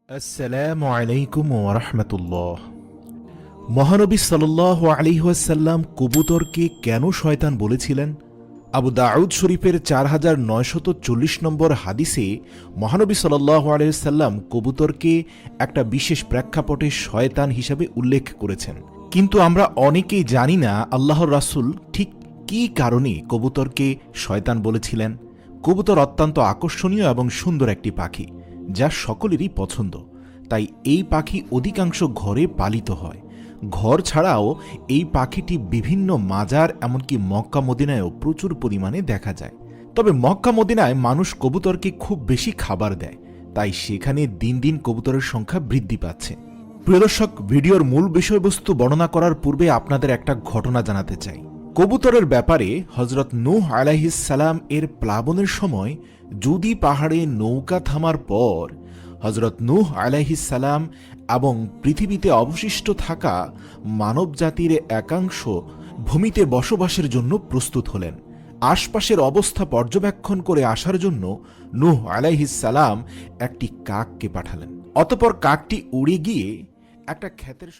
আসসালামু আলাইকুম ওয়া রাহমাতুল্লাহ। মহানবী সাল্লাল্লাহু আলাইহি ওয়াসাল্লাম কবুতরকে কেন শয়তান বলেছিলেন? আবু দাউদ শরীফের 4940 নম্বর হাদিসে মহানবী সাল্লাল্লাহু আলাইহি ওয়াসাল্লাম কবুতরকে একটা বিশেষ প্রেক্ষাপটে শয়তান হিসাবে উল্লেখ করেছেন। কিন্তু আমরা অনেকেই জানি না আল্লাহর রাসূল ঠিক কী কারণে কবুতরকে শয়তান বলেছিলেন। কবুতর অত্যন্ত আকর্ষণীয় এবং সুন্দর একটি পাখি, যা সকলেরই পছন্দ। তাই এই পাখি অধিকাংশ ঘরে পালিত হয়। ঘর ছাড়াও এই পাখিটি বিভিন্ন মাজার এমনকি মক্কা মদিনায়ও প্রচুর পরিমাণে দেখা যায়। তবে মক্কা মদিনায় মানুষ কবুতরকে খুব বেশি খাবার দেয়, তাই সেখানে দিন দিন কবুতরের সংখ্যা বৃদ্ধি পাচ্ছে। প্রিয় দর্শক, ভিডিওর মূল বিষয়বস্তু বর্ণনা করার পূর্বে আপনাদের একটা ঘটনা জানাতে চাই। কবুতরের ব্যাপারে হযরত নূহ আলাইহিস সালাম এর প্লাবনের সময় জুদি পাহাড়ে নৌকা থামার পর হযরত নূহ আলাইহিস সালাম এবং পৃথিবীতে অবশিষ্ট থাকা মানবজাতির একাংশ ভূমিতে বসবাসের জন্য প্রস্তুত হলেন। আশপাশের অবস্থা পর্যবেক্ষণ করে আসার জন্য নূহ আলাইহিস সালাম একটি কাককে পাঠালেন। অতঃপর কাকটি উড়ে গিয়ে একটা ক্ষেতের